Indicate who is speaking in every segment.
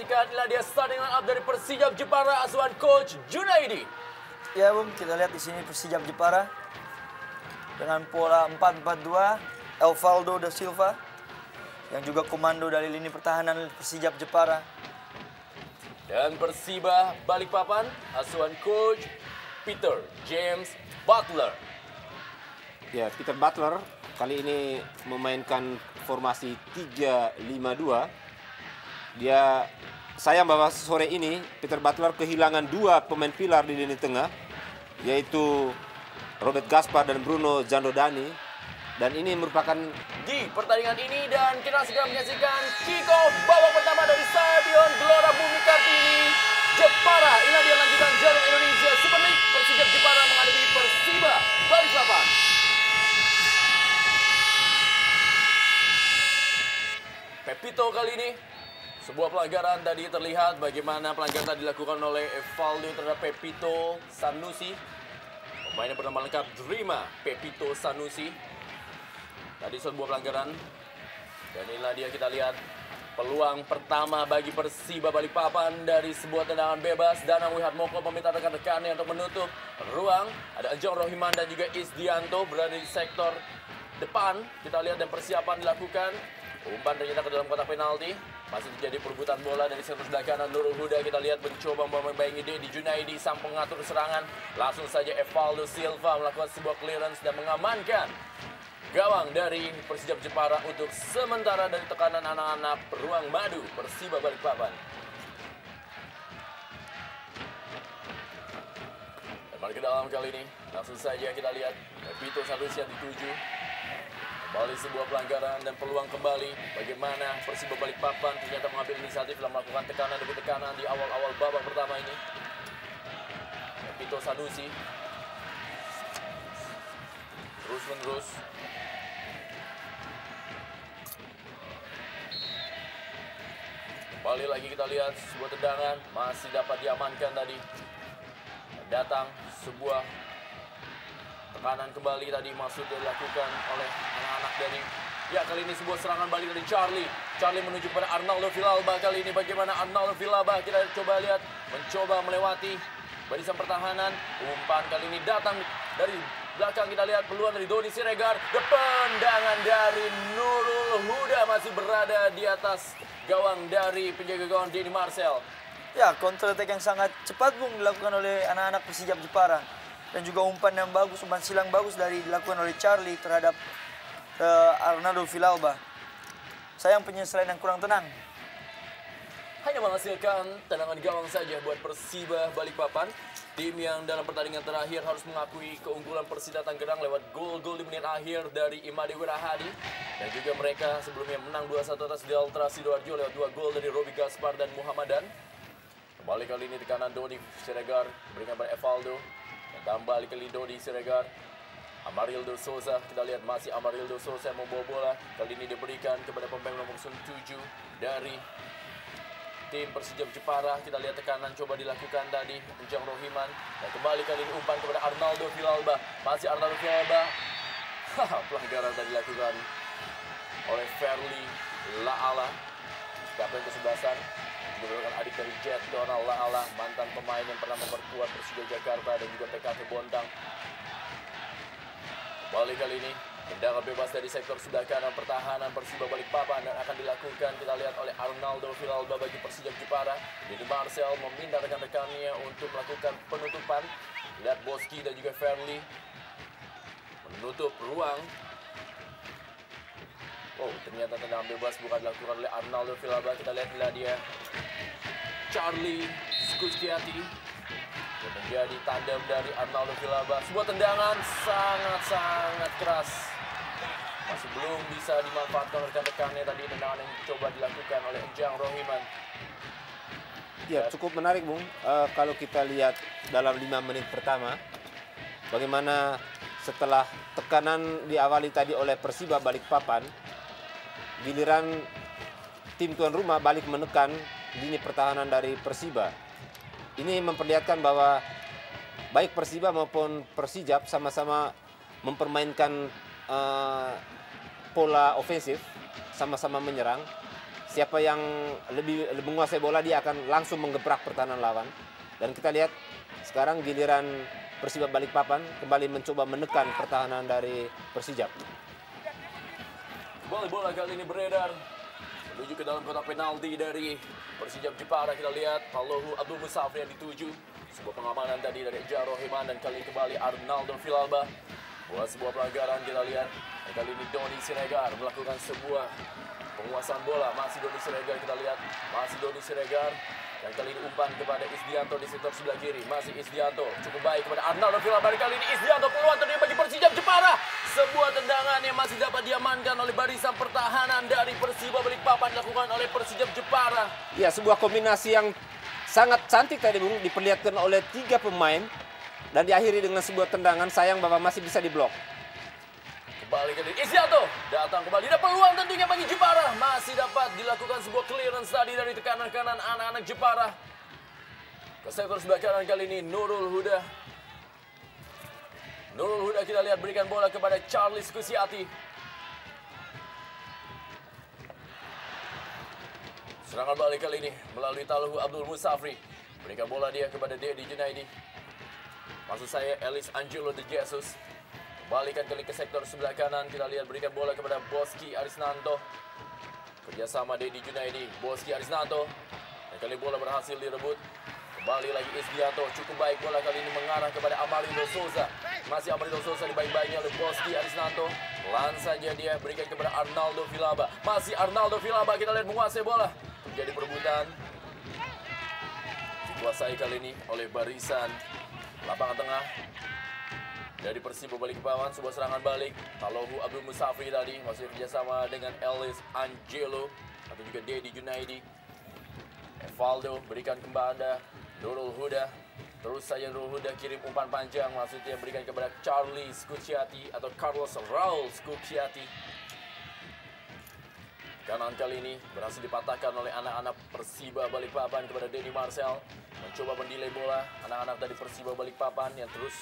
Speaker 1: menyaksikan inilah dia starting line up dari Persijap Jepara asuhan Coach Junaidi.
Speaker 2: Ya Bung, kita lihat di sini Persijap Jepara dengan pola 4-4-2, Evaldo da Silva yang juga komando dari lini pertahanan Persijap Jepara.
Speaker 1: Dan Persiba Balikpapan asuhan Coach Peter James Butler.
Speaker 3: Ya, Peter Butler kali ini memainkan formasi 3-5-2. Dia sayang bahwa sore ini Peter Butler kehilangan dua pemain pilar di lini tengah, yaitu Robert Gaspar dan Bruno Jandodani. Dan ini merupakan
Speaker 1: Di pertandingan ini dan kita segera menyaksikan kick-off babak pertama dari Stadion Gelora Bumi Kartini, Jepara. Inilah dia lanjutan Jarum Indonesia Super League. Persijap Jepara menghadapi Persiba Balikpapan. Pepito kali ini sebuah pelanggaran tadi terlihat bagaimana pelanggaran tadi dilakukan oleh Evaldo terhadap Pepito Sanusi. Pemain yang bernama lengkap Drima Pepito Sanusi. Tadi sebuah pelanggaran. Dan inilah dia kita lihat peluang pertama bagi Persiba Balikpapan dari sebuah tendangan bebas. Danang Wihatmoko meminta rekan-rekannya untuk menutup ruang. Ada Ejong Rohiman dan juga Isdianto berada di sektor depan. Kita lihat dan persiapan dilakukan. Umpan ternyata ke dalam kotak penalti. Masih terjadi perebutan bola dari sektor sebelah kanan. Nurul Huda kita lihat mencoba membayang ide di Junaidi sang pengatur serangan. Langsung saja Evaldo Silva melakukan sebuah clearance dan mengamankan gawang dari Persijap Jepara untuk sementara dari tekanan anak-anak Ruang Madu Persiba Balikpapan. Dan mari ke dalam kali ini. Langsung saja kita lihat Pepito Sanusi yang dituju. Kembali sebuah pelanggaran dan peluang kembali. Bagaimana Persiba Balikpapan ternyata mengambil inisiatif dalam melakukan tekanan demi tekanan di awal-awal babak pertama ini. Pepito Sanusi terus-menerus. Kembali lagi kita lihat sebuah tendangan masih dapat diamankan tadi. Datang sebuah tekanan kembali tadi masuk dilakukan oleh anak-anak dari kali ini sebuah serangan balik dari Charlie. Charlie menuju pada Arnaldo Villalba kali ini. Bagaimana Arnaldo Villalba kita coba lihat mencoba melewati barisan pertahanan. Umpan kali ini datang dari belakang, kita lihat peluang dari Doni Siregar. Tendangan dari Nurul Huda masih berada di atas gawang dari penjaga gawang Denny Marcel.
Speaker 2: Ya, counter attack yang sangat cepat Bung dilakukan oleh anak-anak Persijap Jepara. Dan juga umpan yang bagus, umpan silang bagus dilakukan oleh Charlie terhadap Arnaldo Villalba. Sayang penyesuaian yang kurang tenang.
Speaker 1: Hanya menghasilkan tendangan gawang saja buat Persiba Balikpapan. Tim yang dalam pertandingan terakhir harus mengakui keunggulan Persida Tangerang lewat gol-gol di menit akhir dari Imade Wirahadi. Dan juga mereka sebelumnya menang 2-1 atas Delta Sidoarjo lewat 2 gol dari Robi Gaspar dan Muhammadan. Kembali kali ini tekanan Doni Siregar berikan pada Evaldo. Dan kembali kali Doni Siregar. Amarildo Souza, kita lihat masih Amarildo Souza yang membawa bola. Kali ini diberikan kepada pemain nomor 7 dari tim Persijap Jepara. Kita lihat tekanan coba dilakukan tadi Ejong Rohiman. Dan kembali kali ini umpan kepada Arnaldo Villalba. Masih Arnaldo Villalba. Pelanggaran tadi dilakukan oleh Ferli Laala. Kapten kesebelasan merupakan adik dari Jet Donald Laala, mantan pemain yang pernah memperkuat Persija Jakarta dan juga PKT Bontang. Kembali kali ini tendangan bebas dari sektor sebelah kanan pertahanan Persiba Balikpapan dan akan dilakukan kita lihat oleh Arnaldo Villalba bagi Persijap Jepara. Denny Marcel meminta rekan-rekannya untuk melakukan penutupan. Lihat Boski dan juga Ferli menutup ruang. Ternyata tendangan bebas bukan dilakukan oleh Arnaldo Villalba. Kita lihat dia Charlie Skustiati yang menjadi tandem dari Arnaldo Villalba. Sebuah tendangan sangat-sangat keras. Masih belum bisa dimanfaatkan rekan-rekannya tadi tendangan yang coba dilakukan oleh Ejong Rohiman.
Speaker 3: ya cukup menarik Bung. Kalau kita lihat dalam 5 menit pertama, bagaimana setelah tekanan diawali tadi oleh Persiba Balikpapan, giliran tim tuan rumah balik menekan lini pertahanan dari Persiba. Ini memperlihatkan bahwa baik Persiba maupun Persijap sama-sama mempermainkan pola ofensif, sama-sama menyerang, siapa yang lebih menguasai bola dia akan langsung menggebrak pertahanan lawan. Dan kita lihat sekarang giliran Persiba Balikpapan kembali mencoba menekan pertahanan dari Persijap.
Speaker 1: Bola kali ini beredar menuju ke dalam kotak penalti dari Persijap Jepara. Kita lihat Talohu Abdul Musafri yang dituju. Sebuah pengamanan tadi dari Jaro Heman dan kali ini kembali Arnaldo Villalba. Buat sebuah pelanggaran kita lihat. Dan kali ini Doni Siregar melakukan sebuah penguasaan bola. Masih Doni Siregar kita lihat. Masih Doni Siregar. Dan kali ini umpan kepada Isdianto di sektor sebelah kiri. Masih Isdianto. Cukup baik kepada Arnaldo Villalba. Kali ini Isdianto peluang terjadi bagi Persijap Jepara. Sebuah tendangan yang masih dapat diamankan oleh barisan pertahanan dari Persiba Balikpapan dilakukan oleh Persijap Jepara.
Speaker 3: Ya, sebuah kombinasi yang sangat cantik tadi Bung, diperlihatkan oleh 3 pemain. Dan diakhiri dengan sebuah tendangan, sayang bahwa masih bisa diblok.
Speaker 1: Kembali ke Isdianto, datang kembali, ada peluang tentunya bagi Jepara. Masih dapat dilakukan sebuah clearance tadi dari tekanan kanan anak-anak Jepara. Ke sektor sebelah kanan kali ini Nurul Huda. Nurul Huda kita lihat berikan bola kepada Charles Kusiati. Serangan balik kali ini melalui Talohu Abdul Musafri. Berikan bola dia kepada Dedi Junaidi. Maksud saya Elis Angelo de Jesus. Balikan kali ke sektor sebelah kanan. Kita lihat berikan bola kepada Boski Arisnanto. Kerjasama Dedi Junaidi. Boski Arisnanto. Dan kali bola berhasil direbut. Kembali lagi Isdianto. Cukup baik bola kali ini mengarah kepada Amarindo Souza. Masih Amarindo Souza dibaik-baiknya oleh Boski Arisnanto. Pelan saja dia berikan kepada Arnaldo Villalba. Masih Arnaldo Villalba. Kita lihat menguasai bola. Terjadi perebutan. Dikuasai kali ini oleh barisan lapangan tengah dari Persiba Balikpapan. Sebuah serangan balik Talohu Abdul Musafri tadi masih kerjasama dengan Elis Angelo atau juga Dedi Junaidi. Evaldo berikan kepada Nurul Huda. Terus saja Nurul Huda kirim umpan panjang, maksudnya berikan kepada Charlie Scucciati atau Carlos Raul Scucciati. Kanan kali ini berhasil dipatahkan oleh anak-anak Persiba Balikpapan kepada Denny Marcel. Mencoba mendelay bola anak-anak dari Persiba Balikpapan yang terus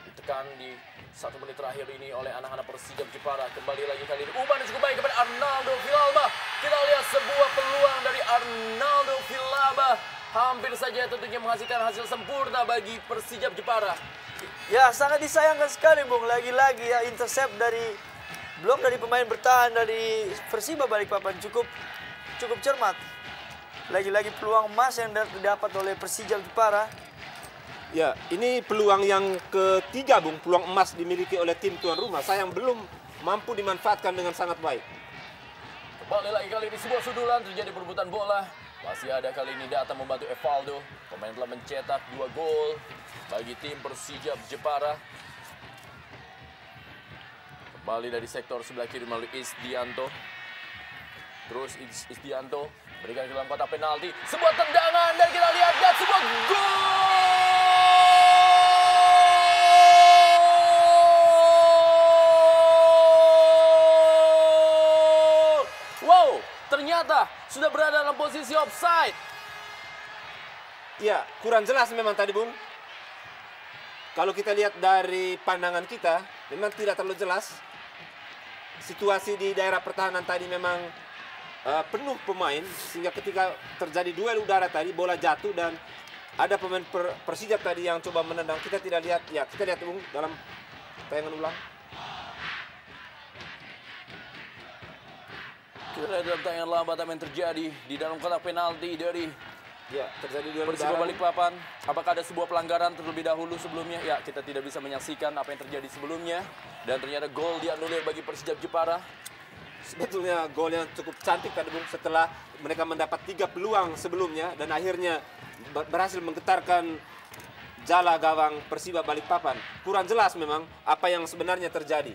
Speaker 1: ditekan di 1 menit terakhir ini oleh anak-anak Persijap Jepara. Kembali lagi kali ini umpan cukup baik kepada Arnaldo Villalba. Kita lihat sebuah peluang dari Arnaldo Villalba. Hampir saja tentunya menghasilkan hasil sempurna bagi Persijap Jepara.
Speaker 2: Ya, sangat disayangkan sekali Bung. Lagi-lagi ya intercept dari blok dari pemain bertahan dari Persiba Balikpapan cukup cermat. Lagi-lagi peluang emas yang didapat oleh Persijap Jepara.
Speaker 3: Ya, ini peluang yang ketiga Bung, peluang emas dimiliki oleh tim tuan rumah. Sayang belum mampu dimanfaatkan dengan sangat baik.
Speaker 1: Kembali lagi kali ini sebuah sundulan, terjadi perebutan bola. Masih ada kali ini datang membantu Evaldo. Pemain telah mencetak 2 gol bagi tim Persijap Jepara. Kembali dari sektor sebelah kiri melalui Isdianto. Terus Isdianto berikan ke dalam kotak penalti. Sebuah tendangan dan kita lihat dan sebuah gol! Wow, ternyata sudah berada dalam posisi offside.
Speaker 3: Ya, kurang jelas memang tadi Bung. Kalau kita lihat dari pandangan kita, memang tidak terlalu jelas. Situasi di daerah pertahanan tadi memang penuh pemain, sehingga ketika terjadi duel udara tadi, bola jatuh dan ada pemain Persijap tadi yang coba menendang. Kita tidak lihat, ya kita lihat Bung dalam tayangan ulang.
Speaker 1: Kita lihat dalam tayangan lambat apa yang terjadi di dalam kotak penalti dari
Speaker 3: terjadi duel
Speaker 1: Persiba
Speaker 3: udara.
Speaker 1: Balikpapan. Apakah ada sebuah pelanggaran terlebih dahulu sebelumnya? Ya, kita tidak bisa menyaksikan apa yang terjadi sebelumnya. Dan ternyata gol dianulir bagi Persijap Jepara.
Speaker 3: Sebetulnya gol yang cukup cantik tadi Bung, setelah mereka mendapat 3 peluang sebelumnya dan akhirnya berhasil menggetarkan jala gawang Persiba Balikpapan. Kurang jelas memang apa yang sebenarnya terjadi.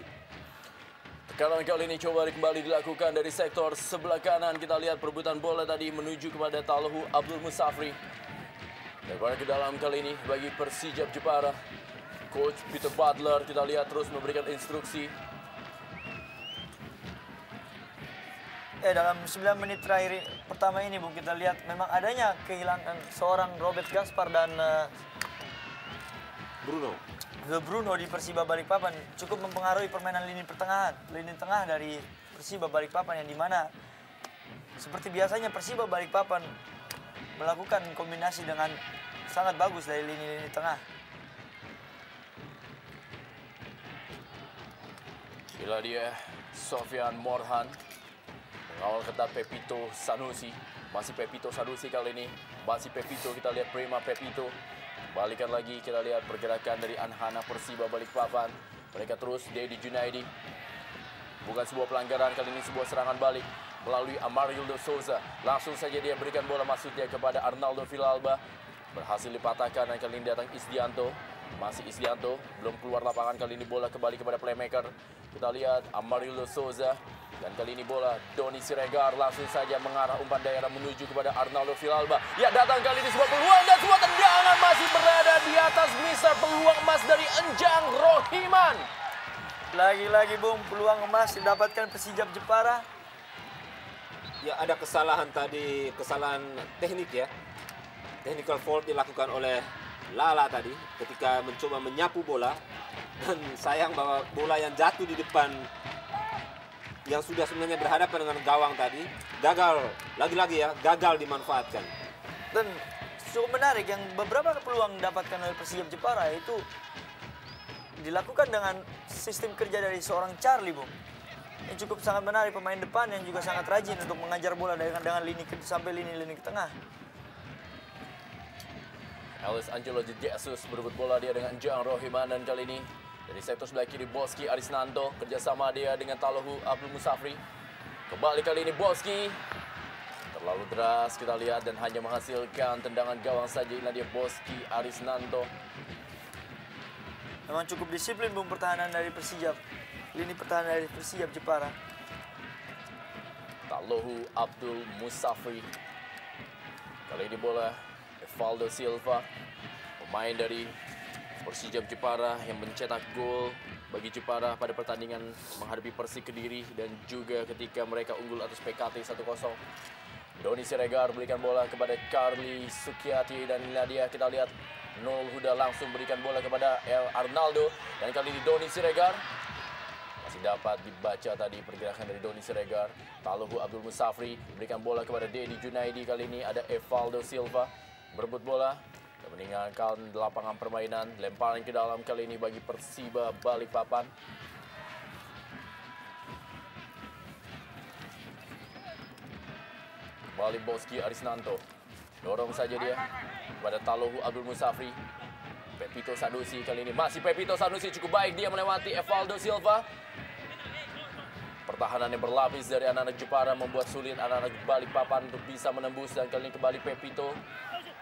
Speaker 1: Tekanan kali ini coba kembali dilakukan dari sektor sebelah kanan. Kita lihat perebutan bola tadi menuju kepada Talohu Abdul Musafri. Dan ke dalam kali ini bagi Persijap Jepara. Coach Peter Butler kita lihat terus memberikan instruksi.
Speaker 2: Dalam 9 menit terakhir pertama ini Bung, kita lihat memang adanya kehilangan seorang Robert Gaspar dan Bruno di Persiba Balikpapan cukup mempengaruhi permainan lini pertengahan, lini tengah dari Persiba Balikpapan yang dimana seperti biasanya Persiba Balikpapan melakukan kombinasi dengan sangat bagus dari lini-lini tengah.
Speaker 1: Inilah dia Sofyan Morhan mengawal ketat Pepito Sanusi. Masih Pepito Sanusi kali ini. Masih Pepito, kita lihat prima Pepito. Balikan lagi, kita lihat pergerakan dari anak-anak Persiba Balikpapan. Mereka terus, Dedi Junaidi. Bukan sebuah pelanggaran, kali ini sebuah serangan balik melalui Amarildo Souza. Langsung saja dia berikan bola masuknya kepada Arnaldo Villalba. Berhasil dipatahkan dan kali ini datang Isdianto. Masih Isdianto, belum keluar lapangan, kali ini bola kembali kepada playmaker. Kita lihat Amarildo Souza. Dan kali ini bola Doni Siregar langsung saja mengarah umpan daerah menuju kepada Arnaldo Villalba. Ya, datang kali ini sebuah peluang dan sebuah tendangan masih berada di atas misar peluang emas dari Enjang Rohiman.
Speaker 2: Lagi-lagi Bung, peluang emas didapatkan Persijap Jepara.
Speaker 3: Ya, ada kesalahan tadi, kesalahan teknik ya. Technical fault dilakukan oleh Lala tadi ketika mencoba menyapu bola. Dan sayang bahwa bola yang jatuh di depan yang sudah sebenarnya berhadapan dengan gawang tadi gagal, lagi-lagi ya, gagal dimanfaatkan.
Speaker 2: Dan cukup menarik yang beberapa peluang didapatkan oleh Persijap Jepara itu dilakukan dengan sistem kerja dari seorang Charlie, Bung. Yang cukup sangat menarik, pemain depan yang juga sangat rajin untuk mengajar bola dengan lini sampai lini ke tengah.
Speaker 1: Alex Angelo de Jesus berebut bola dia dengan Enjang Rohiman, dan kali ini dari sektor sebelah kiri Boski Arisnanto kerjasama dia dengan Talohu Abdul Musafri. Kembali kali ini Boski terlalu deras kita lihat dan hanya menghasilkan tendangan gawang saja. Inilah dia Boski Arisnanto.
Speaker 2: Memang cukup disiplin Bung pertahanan dari Persijap. Lini pertahanan dari Persijap Jepara.
Speaker 1: Talohu Abdul Musafri. Kali ini bola Evaldo Silva, pemain dari Persijap Jepara yang mencetak gol bagi Jepara pada pertandingan menghadapi Persik Kediri dan juga ketika mereka unggul atas PKT 1-0. Doni Siregar berikan bola kepada Carly Sukiati dan inilah dia, kita lihat Nurul Huda langsung berikan bola kepada Arnaldo, dan kali ini Doni Siregar masih dapat dibaca tadi pergerakan dari Doni Siregar. Talohu Abdul Musafri berikan bola kepada Dedi Junaidi, kali ini ada Evaldo Silva berebut bola dan meninggalkan lapangan permainan. Lemparan ke dalam kali ini bagi Persiba Balikpapan. Kembali Boski Arisnanto, dorong saja dia kepada Talohu Abdul Musafri. Pepito Sanusi kali ini, masih Pepito Sanusi, cukup baik dia melewati Evaldo Silva. Pertahanan yang berlapis dari anak-anak Jepara membuat sulit anak-anak Balikpapan untuk bisa menembus, dan kali ini kembali Pepito.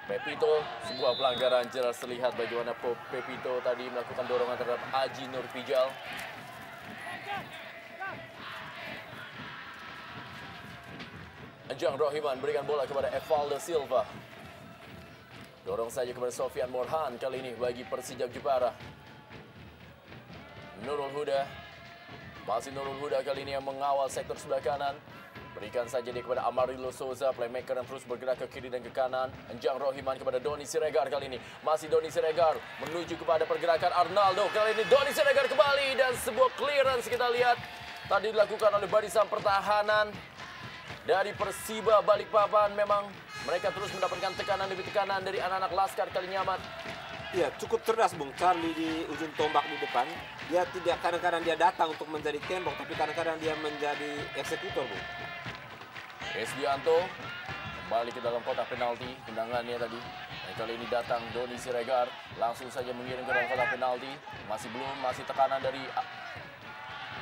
Speaker 1: Pepito, sebuah pelanggaran jelas terlihat bagaimana Pepito tadi melakukan dorongan terhadap Aji Nurpijal. Enjang Rohiman berikan bola kepada Evaldo Silva. Dorong saja kepada Sofyan Morhan kali ini bagi Persijap Jepara. Nurul Huda. Masih Nurul Huda kali ini yang mengawal sektor sebelah kanan. Berikan saja dia kepada Amarildo Souza, playmaker yang terus bergerak ke kiri dan ke kanan. Enjang Rohiman kepada Doni Siregar kali ini. Masih Doni Siregar menuju kepada pergerakan Arnaldo. Kali ini Doni Siregar kembali dan sebuah clearance kita lihat tadi dilakukan oleh barisan pertahanan dari Persiba Balikpapan. Memang mereka terus mendapatkan tekanan demi tekanan dari anak-anak Laskar Kalinyamat.
Speaker 3: Ya, cukup cerdas Bung Charlie di ujung tombak di depan. Dia tidak, kadang-kadang dia datang untuk menjadi tembok, tapi kadang-kadang dia menjadi eksekutor, Bung.
Speaker 1: Esdianto kembali ke dalam kotak penalti, tendangannya tadi. Dan kali ini datang Doni Siregar, langsung saja mengirim ke dalam kotak penalti. Masih belum, masih tekanan dari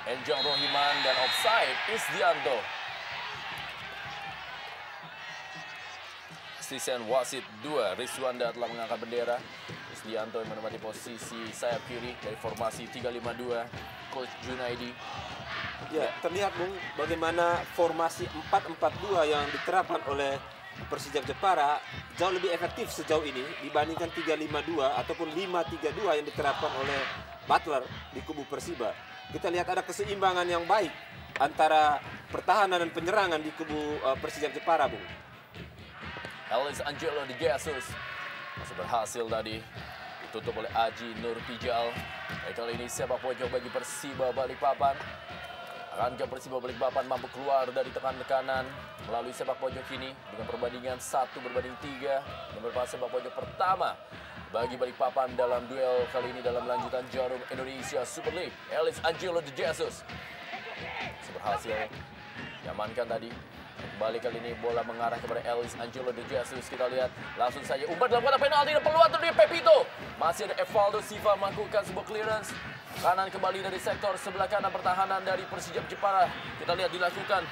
Speaker 1: Enjang Rohiman dan offside Isdianto. Asisten wasit 2, Rizwanda telah mengangkat bendera. Isdianto yang menempati posisi sayap kiri dari formasi 3-5-2, Coach Junaidi.
Speaker 3: Ya, terlihat Bung bagaimana formasi 4-4-2 yang diterapkan oleh Persijap Jepara jauh lebih efektif sejauh ini dibandingkan 3-5-2 ataupun 5-3-2 yang diterapkan oleh Butler di kubu Persiba. Kita lihat ada keseimbangan yang baik antara pertahanan dan penyerangan di kubu Persijap Jepara, Bung.
Speaker 1: Alex Angelo de Jesus masih berhasil tadi ditutup oleh Aji Nurpijal. Kali ini sepak pojok bagi Persiba Balikpapan. Akankah Persiba Balikpapan mampu keluar dari tekanan melalui sepak pojok ini dengan perbandingan 1-3 yang merupakan sepak pojok pertama bagi Balikpapan dalam duel kali ini dalam lanjutan Jarum Indonesia Super League. Ellis Angelo De Jesus berhasil diamankan tadi. Kembali kali ini bola mengarah kepada Ellis Angelo De Jesus. Kita lihat langsung saja umpan dalam kotak penalti dan peluang dari Pepito. Masih ada Evaldo Silva melakukan sebuah clearance. Kanan kembali dari sektor sebelah kanan pertahanan dari Persijap Jepara. Kita lihat dilakukan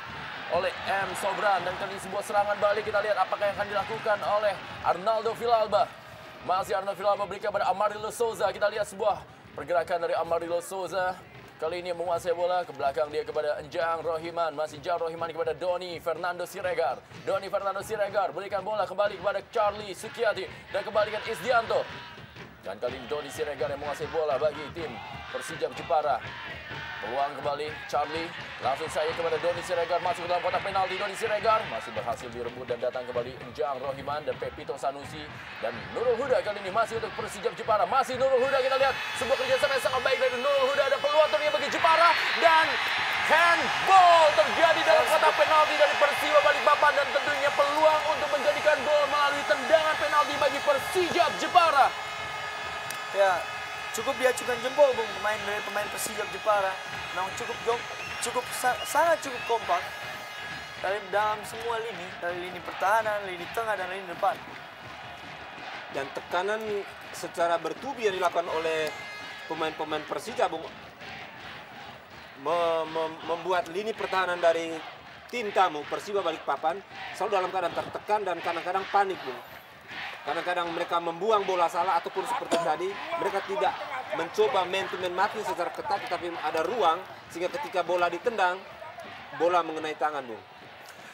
Speaker 1: oleh M. Sobran. Dan kali ini sebuah serangan balik. Kita lihat apakah yang akan dilakukan oleh Arnaldo Villalba. Masih Arnaldo Villalba berikan kepada Amarildo Souza. Kita lihat sebuah pergerakan dari Amarildo Souza. Kali ini menguasai bola, ke belakang dia kepada Enjang Rohiman. Masih Enjang Rohiman kepada Doni Fernando Siregar. Doni Fernando Siregar berikan bola kembali kepada Charlie Sukiati. Dan kembalikan Isdianto. Dan kali ini Doni Siregar yang menguasai bola bagi tim Persijap Jepara. Peluang kembali Charlie. Langsung saya kepada Doni Siregar. Masuk ke dalam kotak penalti. Doni Siregar masih berhasil direbut dan datang kembali Enjang Rohiman dan Pepito Sanusi. Dan Nurul Huda kali ini masih untuk Persijap Jepara. Masih Nurul Huda, kita lihat sebuah kerjasama yang sangat baik dari Nurul Huda. Ada peluang ternyata bagi Jepara. Dan handball terjadi dalam kotak penalti dari Persiba Balikpapan. Dan tentunya peluang untuk menjadikan gol melalui tendangan penalti bagi Persijap Jepara.
Speaker 2: Ya, cukup diacukan jempol Bung pemain Persijap Jepara. Memang sangat cukup kompak dalam semua lini, dari lini pertahanan, lini tengah dan lini depan.
Speaker 3: Dan tekanan secara bertubi yang dilakukan oleh pemain-pemain Persija, Bung, membuat lini pertahanan dari tim tamu Persiba Balikpapan selalu dalam keadaan tertekan dan kadang-kadang panik, Bung. Kadang-kadang mereka membuang bola salah ataupun seperti tadi mereka tidak mencoba man-to-man marking secara ketat, tetapi ada ruang sehingga ketika bola ditendang, bola mengenai tangan, Bung.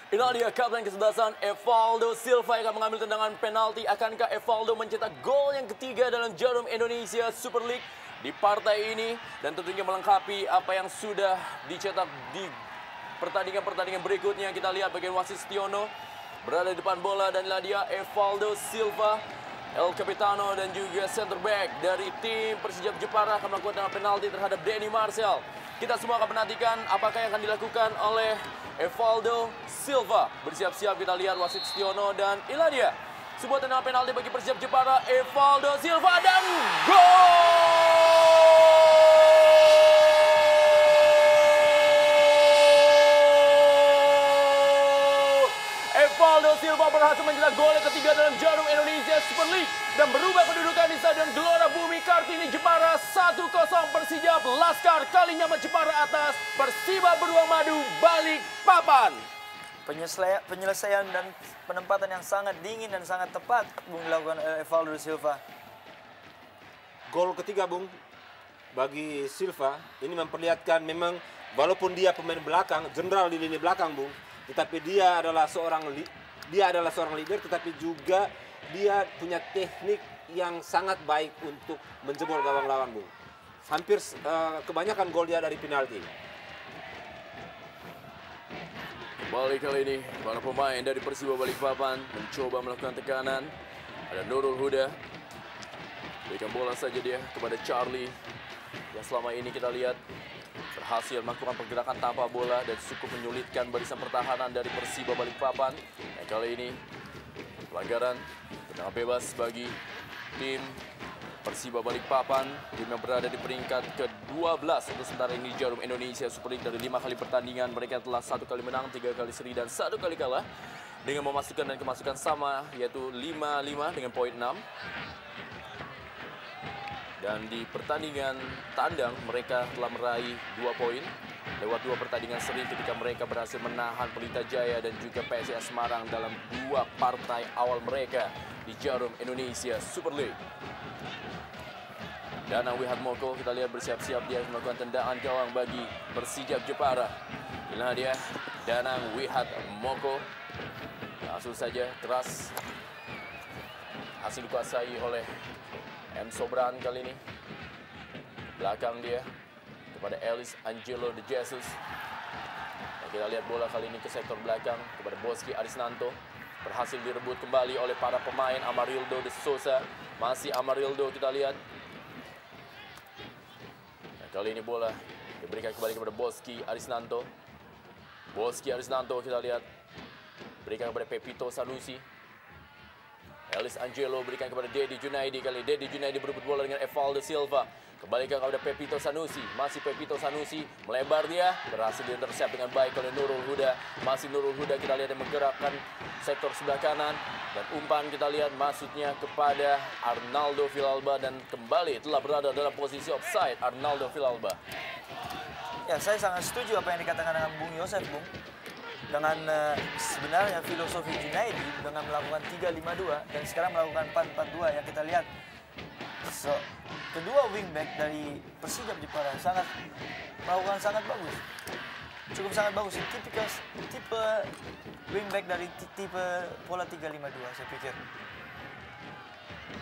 Speaker 1: Inilah dia kapten kesebelasan Evaldo Silva yang akan mengambil tendangan penalti. Akankah Evaldo mencetak gol yang ketiga dalam Jarum Indonesia Super League di partai ini dan tentunya melengkapi apa yang sudah dicetak di pertandingan-pertandingan berikutnya. Kita lihat bagian wasit Setiono berada di depan bola dan inilah dia Evaldo Silva, El Capitano dan juga center back dari tim Persijap Jepara akan melakukan tendangan penalti terhadap Denny Marcel. Kita semua akan menantikan apakah yang akan dilakukan oleh Evaldo Silva. Bersiap-siap kita lihat wasit Setiono dan inilah dia sebuah tendangan penalti bagi Persijap Jepara. Evaldo Silva dan gol! Evaldo Silva berhasil mencetak gol yang ketiga dalam Jarum Indonesia Super League dan berubah kedudukan di Stadion Gelora Bumi Kartini Jepara 1-0 Persijap. Laskar Kalinyama Jepara atas Persiba Beruang Madu Balikpapan.
Speaker 2: Penyelesaian dan penempatan yang sangat dingin dan sangat tepat Bung dilakukan Evaldo Silva.
Speaker 3: Gol ketiga, Bung, bagi Silva ini memperlihatkan memang walaupun dia pemain belakang, jenderal di lini belakang, Bung, tetapi dia adalah seorang leader, tetapi juga dia punya teknik yang sangat baik untuk menjebol gawang lawan, Bung. Hampir kebanyakan gol dia dari penalti.
Speaker 1: Kembali kali ini para pemain dari Persiba Balikpapan mencoba melakukan tekanan. Ada Nurul Huda, berikan bola saja dia kepada Charlie yang selama ini kita lihat berhasil melakukan pergerakan tanpa bola dan cukup menyulitkan barisan pertahanan dari Persiba Balikpapan. Dan kali ini pelanggaran tendangan bebas bagi tim Persiba Balikpapan, tim yang berada di peringkat ke-12 untuk sementara ini Jarum Indonesia Super League. Dari 5 kali pertandingan mereka telah 1 kali menang, 3 kali seri dan 1 kali kalah dengan memasukkan dan kemasukan sama yaitu 5-5 dengan poin 6. Dan di pertandingan tandang mereka telah meraih 2 poin lewat 2 pertandingan seri ketika mereka berhasil menahan Pelita Jaya dan juga PSIS Semarang dalam 2 partai awal mereka di Jarum Indonesia Super League. Danang Wihatmoko kita lihat bersiap-siap dia melakukan tendangan gawang bagi Persijap Jepara. Inilah dia Danang Wihatmoko. Langsung saja keras hasil dikuasai oleh M. Sobran kali ini. Belakang dia kepada Ellis Angelo De Jesus. Dan kita lihat bola kali ini ke sektor belakang kepada Boski Arisnanto. Berhasil direbut kembali oleh para pemain Amarildo De Souza. Masih Amarildo kita lihat. Dan kali ini bola Diberikan kembali kepada Boski Arisnanto. Boski Arisnanto kita lihat. Berikan kepada Pepito Sanusi. Elis Angelo berikan kepada Dedi Junaidi kali. Dedi Junaidi berebut bola dengan Evaldo Silva. Kembalikan kepada Pepito Sanusi. Masih Pepito Sanusi. Melebar dia. Berhasil diintercept dengan baik oleh Nurul Huda. Masih Nurul Huda kita lihat yang menggerakkan sektor sebelah kanan. Dan umpan kita lihat masuknya kepada Arnaldo Villalba. Dan kembali telah berada dalam posisi offside Arnaldo Villalba.
Speaker 2: Ya, saya sangat setuju apa yang dikatakan dengan Bung Yosef, Bung. Dengan sebenarnya filosofi Junaidi dengan melakukan 3-5-2 dan sekarang melakukan 4-4-2 yang kita lihat kedua wingback dari Persijap Jepara melakukan sangat bagus, cukup sangat bagus. Tipe wingback dari tipe pola 3-5-2 saya pikir.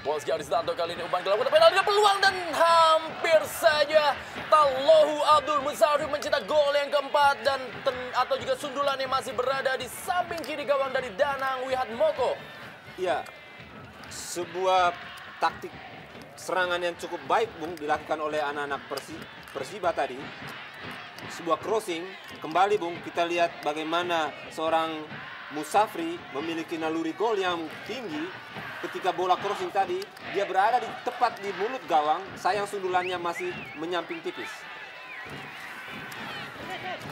Speaker 1: Boski Arisnanto kali ini umpan dilakukan, tapi ada peluang dan hampir saja Tallohu Abdul Musafri mencetak gol yang keempat dan atau juga sundulan yang masih berada di samping kiri gawang dari Danang Wihatmoko.
Speaker 3: Ya, sebuah taktik serangan yang cukup baik, Bung, dilakukan oleh anak-anak Persiba tadi. Sebuah crossing, kembali, Bung, kita lihat bagaimana seorang Musafri memiliki naluri gol yang tinggi. Ketika bola crossing tadi, dia berada tepat di mulut gawang. Sayang sundulannya masih menyamping tipis.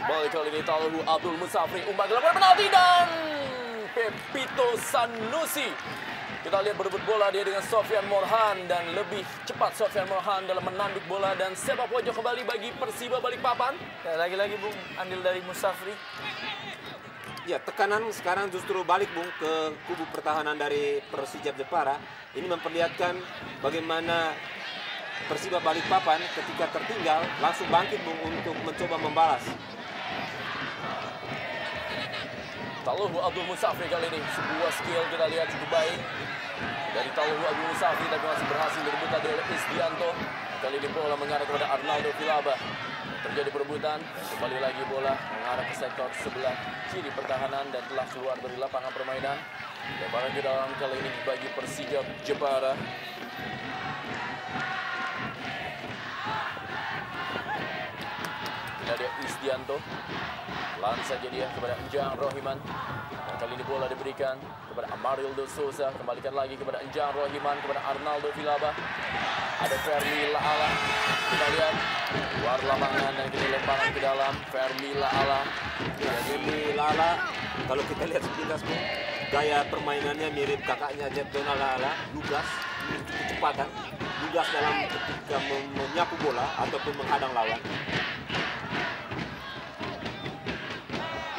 Speaker 1: Balik kali ini Tallohu Abdul Musafri, umpan dilakukan penalti dan Pepito Sanusi. Kita lihat berebut bola dia dengan Sofyan Morhan dan lebih cepat Sofyan Morhan dalam menanduk bola dan sepak pojok kembali bagi Persiba Balikpapan.
Speaker 2: Ya, lagi-lagi, Bung, andil dari Musafri.
Speaker 3: Ya, tekanan sekarang justru balik, Bung, ke kubu pertahanan dari Persijap Jepara. Ini memperlihatkan bagaimana Persiba Balikpapan ketika tertinggal langsung bangkit, Bung, untuk mencoba membalas.
Speaker 1: Tallohu Abdul Musafri kali ini sebuah skill kita lihat cukup baik dari Tallohu Abdul Musafri, tapi masih berhasil direbut tadi oleh Isdianto. Kali ini bola mengarah kepada Arnaldo Villalba. Terjadi perebutan, kembali lagi bola mengarah ke sektor sebelah kiri pertahanan dan telah keluar dari lapangan permainan. Lebaran ke dalam kali ini bagi Persijap Jepara. Ini ada Isdianto. Pelan saja dia kepada Enjang Rohiman. Dan kali ini bola diberikan kepada Amarildo Souza. Kembalikan lagi kepada Enjang Rohiman, kepada Arnaldo Villalba. Ada Fermi Laala. Kita lihat luar lapangan dan kita lemparan ke dalam. Fermi Laala.
Speaker 3: Ya, Fermi Laala, kalau kita lihat sepintas, Bung, gaya permainannya mirip kakaknya Jetdona Laala, lugas, memiliki kecepatan, lugas dalam ketika menyapu bola ataupun menghadang lawan.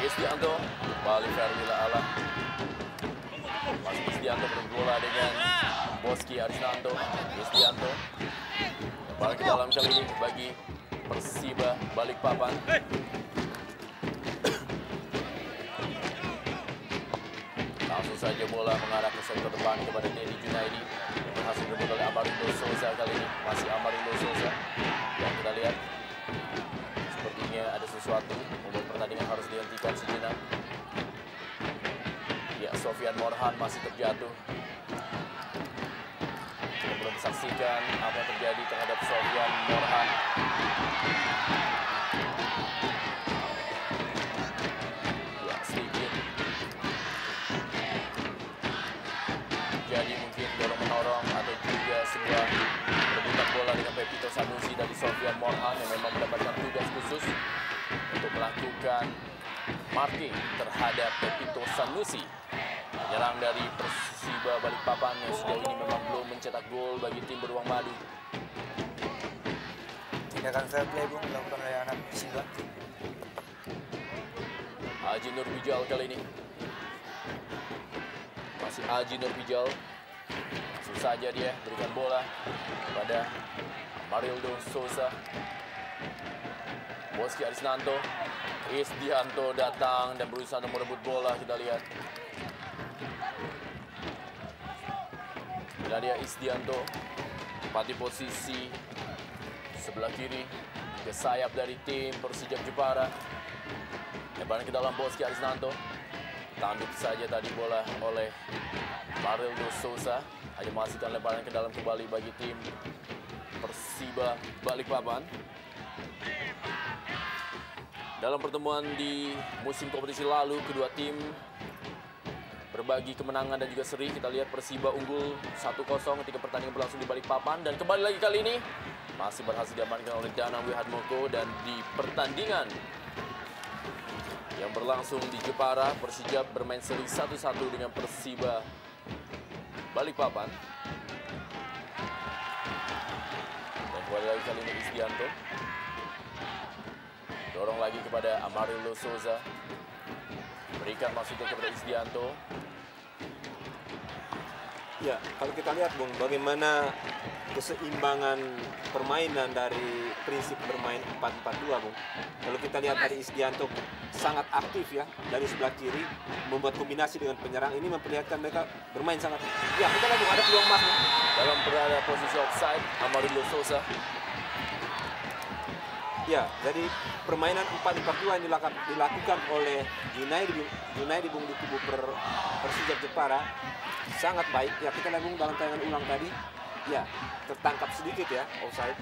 Speaker 1: Isdianto, kembali Fermi Laala. Masih Isdianto berbola dengan Boski Arisnanto. Isdianto balik ke dalam kali ini bagi Persiba Balikpapan. Langsung saja bola mengarah ke sektor depan kepada Dedi Junaidi. Berhasil direbut oleh Amarildo Souza kali ini. Masih Amarildo Souza. Yang kita lihat sepertinya ada sesuatu membuat pertandingan harus dihentikan sejenak. Ya, Sofyan Morhan masih terjatuh. Kita belum saksikan apa yang terjadi terhadap Sofyan Morhan. Ya, sedikit. Jadi mungkin dorong-menorong atau juga sebuah rebutan bola dengan Pepito Sanusi dari Sofyan Morhan yang memang mendapatkan tugas khusus untuk melakukan marking terhadap Pepito Sanusi. Penyerang dari Persiba Balikpapan yang sejauh ini memang belum mencetak gol bagi tim Beruang Madu.
Speaker 2: Tindakan fair play, Bung, dilakukan oleh anak Persiba.
Speaker 1: Aji Nurbijal kali ini. Masih Aji Nurbijal. Langsung saja dia berikan bola kepada Amarildo Souza. Boski Arisnanto. Isdianto datang dan berusaha untuk merebut bola, kita lihat. Dan dia Isdianto tempati posisi sebelah kiri ke sayap dari tim Persijap Jepara. Lebaran ke dalam Boski Arisnanto. Tanduk saja tadi bola oleh Amarildo Souza. Hanya masukkan lebaran ke dalam kembali bagi tim Persiba Balikpapan. Dalam pertemuan di musim kompetisi lalu, kedua tim berbagi kemenangan dan juga seri. Kita lihat Persiba unggul 1-0 ketika pertandingan berlangsung di Balikpapan. Dan kembali lagi kali ini masih berhasil diamankan oleh Danang Wihatmoko. Dan di pertandingan yang berlangsung di Jepara, Persijap bermain seri 1-1 dengan Persiba Balikpapan. Dan kembali lagi kali ini Isdianto. Dorong lagi kepada Amarildo Souza. Berikan masuknya kepada Isdianto.
Speaker 3: Ya, kalau kita lihat Bung, bagaimana keseimbangan permainan dari prinsip bermain 4-4-2 Bung. Kalau kita lihat dari Isdianto sangat aktif ya dari sebelah kiri, membuat kombinasi dengan penyerang, ini memperlihatkan mereka bermain sangat. Ya, kita lihat Bung, ada peluang emas Bung.
Speaker 1: Dalam berada posisi offside, Amarildo Souza.
Speaker 3: Ya, jadi permainan 4-4-2 yang dilakukan oleh Junaidi Bung di kubu Persijap Jepara sangat baik. Ya, kita lihat Bung dalam tayangan ulang tadi, ya tertangkap sedikit ya offside.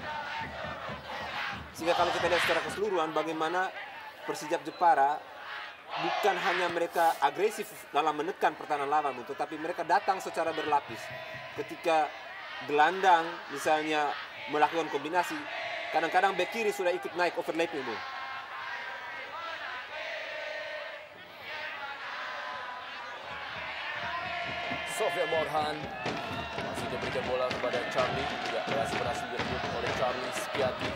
Speaker 3: Sehingga kalau kita lihat secara keseluruhan bagaimana Persijap Jepara bukan hanya mereka agresif dalam menekan pertahanan lawan, Bung, tetapi mereka datang secara berlapis. Ketika gelandang misalnya melakukan kombinasi, kadang-kadang bek kiri sudah ikut naik overlapping, Bung.
Speaker 1: Sofian Borhan masih diberikan bola kepada Charlie. Tidak berhasil direbut oleh Charlie Spiati.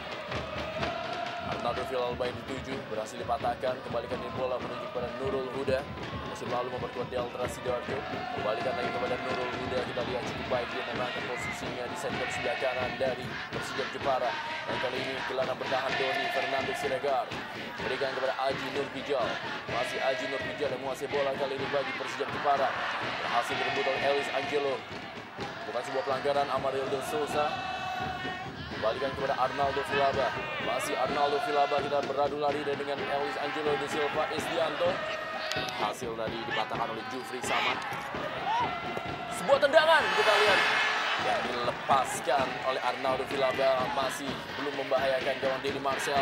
Speaker 1: Arnaldo Villalba yang dituju berhasil dipatahkan. Kembalikan ini bola menuju kepada Nurul Huda. Musim lalu memperkuat Delta Sidoarjo. Kembalikan lagi kepada Nurul Huda. Kita lihat cukup baik dia menangkan posisinya di sektor sebelah kanan dari Persijap Jepara. Dan kali ini gelandang bertahan Doni Fernando Siregar. Berikan kepada Aji Nurpijal. Masih Aji Nurpijal yang menguasai bola kali ini bagi Persijap Jepara. Berhasil direbut oleh Ellis Angelo. Bukan sebuah pelanggaran. Amarildo Souza. Kembalikan kepada Arnaldo Villalba. Masih Arnaldo Villalba, kita beradu lari dengan Ellis Angelo de Silva Isdianto. Hasil tadi dipatahkan oleh Jufri Samad. Sebuah tendangan kita lihat yang dilepaskan oleh Arnaldo Villalba, masih belum membahayakan gawang Denny Marcel.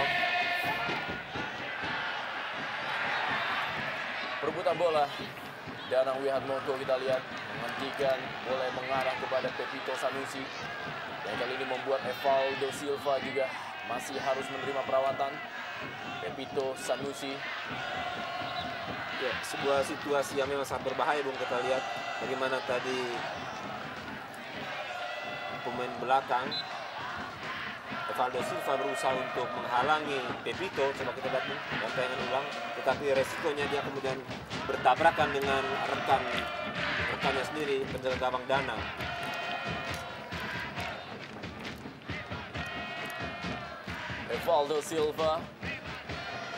Speaker 1: Perebutan bola. Danang Wihatmoko kita lihat menghentikan bola yang mengarah kepada Pepito Sanusi. Dan kali ini membuat Evaldo Silva juga masih harus menerima perawatan. Pepito Sanusi.
Speaker 3: Ya, sebuah situasi yang memang sangat berbahaya, Bung. Kita lihat bagaimana tadi pemain belakang Evaldo Silva berusaha untuk menghalangi Pepito. Coba kita lihat dalam tayangan ulang. Tetapi resikonya dia kemudian bertabrakan dengan rekannya sendiri, penjaga gawang Danang.
Speaker 1: Evaldo Silva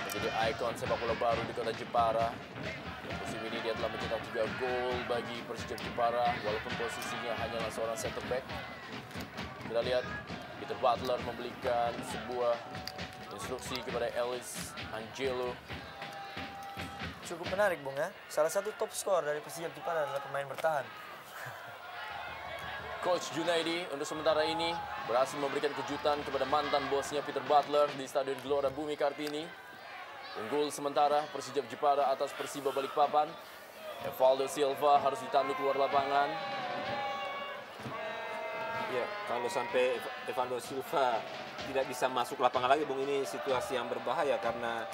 Speaker 1: menjadi ikon sepak bola baru di kota Jepara. Musim ini dia telah mencetak 3 gol bagi Persijap Jepara, walaupun posisinya hanyalah seorang center back. Kita lihat Peter Butler memberikan sebuah instruksi kepada Ellis Angelo.
Speaker 2: Cukup menarik, Bung ya. Salah satu top skor dari Persijap Jepara adalah pemain bertahan.
Speaker 1: Coach Junaidi untuk sementara ini berhasil memberikan kejutan kepada mantan bosnya Peter Butler di Stadion Gelora Bumi Kartini. Unggul sementara Persijap Jepara atas Persiba Balikpapan. Evaldo Silva harus ditanduk keluar lapangan.
Speaker 3: Ya, kalau sampai Evaldo Silva tidak bisa masuk lapangan lagi, Bung, ini situasi yang berbahaya karena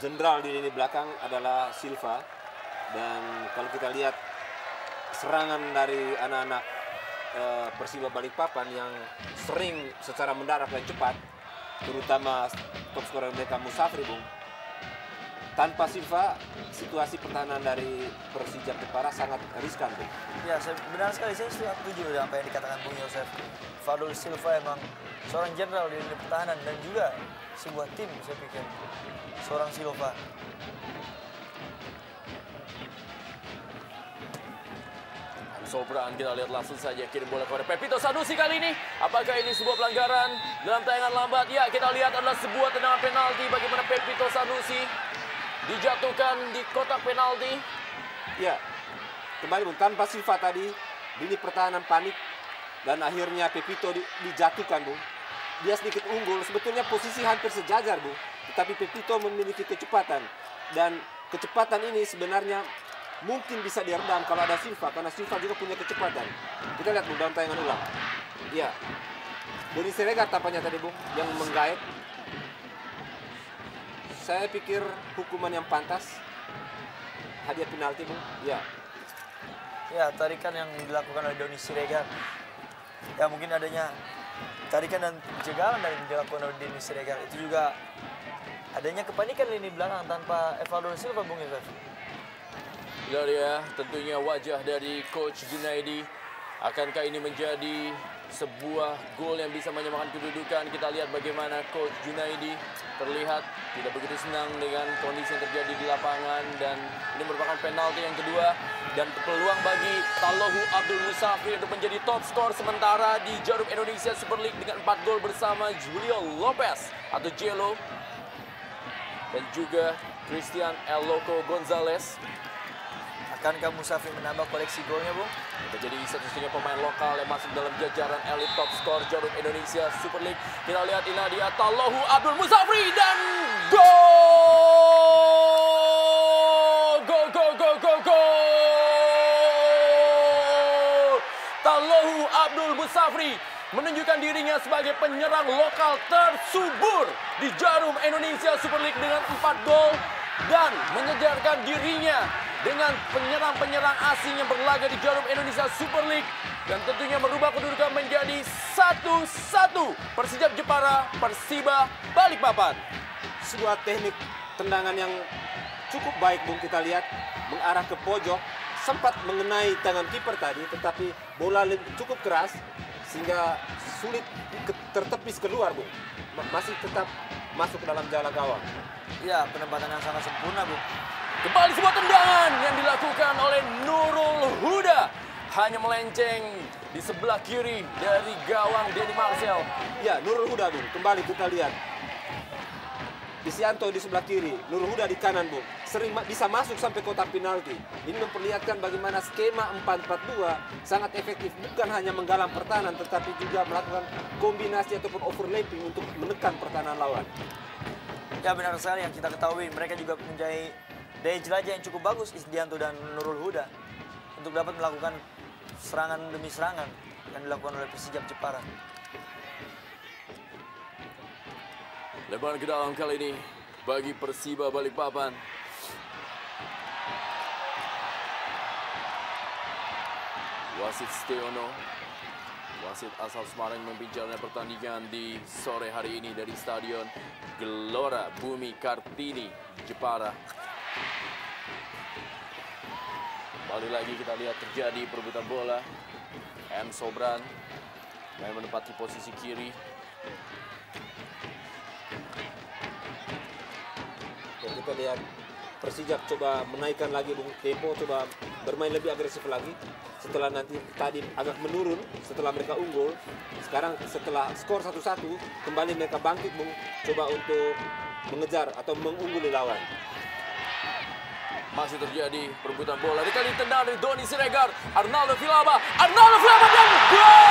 Speaker 3: jenderal di lini belakang adalah Silva. Dan kalau kita lihat serangan dari anak-anak Persiba Balikpapan yang sering secara mendarat dan cepat, terutama top scorer mereka Musafri, Bung. Tanpa Silva, situasi pertahanan dari Persijap Jepara sangat riskan, Bung.
Speaker 2: Ya, benar sekali. Saya setuju dengan apa yang dikatakan Bung Yosef. Fadul Silva emang seorang jenderal di lini pertahanan dan juga sebuah tim, saya pikir. Seorang Silva.
Speaker 1: Sobran, kita lihat langsung saja kirim bola kepada Pepito Sanusi kali ini. Apakah ini sebuah pelanggaran dalam tayangan lambat? Ya, kita lihat adalah sebuah tendangan penalti bagaimana Pepito Sanusi dijatuhkan di kotak penalti.
Speaker 3: Ya, kembali, Bung, tanpa Silva tadi lini pertahanan panik dan akhirnya Pepito dijatuhkan, Bung. Dia sedikit unggul, sebetulnya posisi hampir sejajar, Bung. tetapi Pepito memiliki kecepatan. Dan kecepatan ini sebenarnya mungkin bisa diredam kalau ada Silva, karena Silva juga punya kecepatan. Kita lihat dalam tayangan ulang. Iya. Doni Siregar tampaknya tadi Bung yang menggait. Saya pikir hukuman yang pantas. Hadiah penalti Bung. Iya.
Speaker 2: Ya, tarikan yang dilakukan oleh Doni Siregar. Ya, mungkin adanya tarikan dan pencegahan dari dilakukan oleh Doni Siregar. Itu juga adanya kepanikan lini belakang tanpa Evaldo Silva, Bung Yosef.
Speaker 1: Inilah dia tentunya wajah dari Coach Junaidi. Akankah ini menjadi sebuah gol yang bisa menyamakan kedudukan? Kita lihat bagaimana Coach Junaidi terlihat tidak begitu senang dengan kondisi yang terjadi di lapangan. Dan ini merupakan penalti yang kedua. Dan peluang bagi Tallohu Abdul Musafri untuk menjadi top skor sementara di Jarum Indonesia Super League dengan 4 gol bersama Julio Lopez atau Jello. Dan juga Christian El Loco Gonzalez.
Speaker 2: Akankah Musafri menambah koleksi golnya, Bung?
Speaker 1: Menjadi satu-satunya pemain lokal yang masuk dalam jajaran elit top skor Jarum Indonesia Super League. Kita lihat ini dia Tallohu Abdul Musafri dan gol! Gol, gol, gol, gol, gol! Tallohu Abdul Musafri menunjukkan dirinya sebagai penyerang lokal tersubur di Jarum Indonesia Super League dengan 4 gol dan menyejarkan dirinya dengan penyerang-penyerang asing yang berlaga di Jarum Indonesia Super League dan tentunya merubah kedudukan menjadi 1-1 Persijap Jepara Persiba Balikpapan.
Speaker 3: Sebuah teknik tendangan yang cukup baik Bung, kita lihat mengarah ke pojok, sempat mengenai tangan kiper tadi, tetapi bola cukup keras sehingga sulit tertepis keluar Bung. Masih tetap masuk ke dalam jala gawang.
Speaker 2: Ya, penempatan yang sangat sempurna, Bung.
Speaker 1: Kembali sebuah tendangan yang dilakukan oleh Nurul Huda. Hanya melenceng di sebelah kiri dari gawang Denny Marcel.
Speaker 3: Ya, Nurul Huda Bung, kembali kita lihat. Disianto di sebelah kiri, Nurul Huda di kanan Bung. Sering bisa masuk sampai kotak penalti. Ini memperlihatkan bagaimana skema 4-4-2 sangat efektif. Bukan hanya menggalang pertahanan, tetapi juga melakukan kombinasi ataupun overlapping untuk menekan pertahanan lawan.
Speaker 2: Ya, benar sekali yang kita ketahui. Mereka juga mempunyai daya jelajah yang cukup bagus, Isdianto dan Nurul Huda, untuk dapat melakukan serangan demi serangan yang dilakukan oleh Persijap Jepara.
Speaker 1: Lebaran ke dalam kali ini bagi Persiba Balikpapan. Wasit Stiono, wasit asal Semarang membincangkan pertandingan di sore hari ini dari Stadion Gelora Bumi Kartini, Jepara. Kembali lagi kita lihat terjadi perebutan bola. M. Sobran main menempati posisi kiri.
Speaker 3: Dan kita lihat Persijap coba menaikkan lagi Bung tempo, coba bermain lebih agresif lagi. Setelah nanti tadi agak menurun setelah mereka unggul. Sekarang setelah skor 1-1 kembali mereka bangkit Bung, coba untuk mengejar atau mengungguli lawan.
Speaker 1: Masih terjadi perebutan bola. Dikali tendang dari Doni Siregar. Arnaldo Villalba. Arnaldo Villalba dan gol!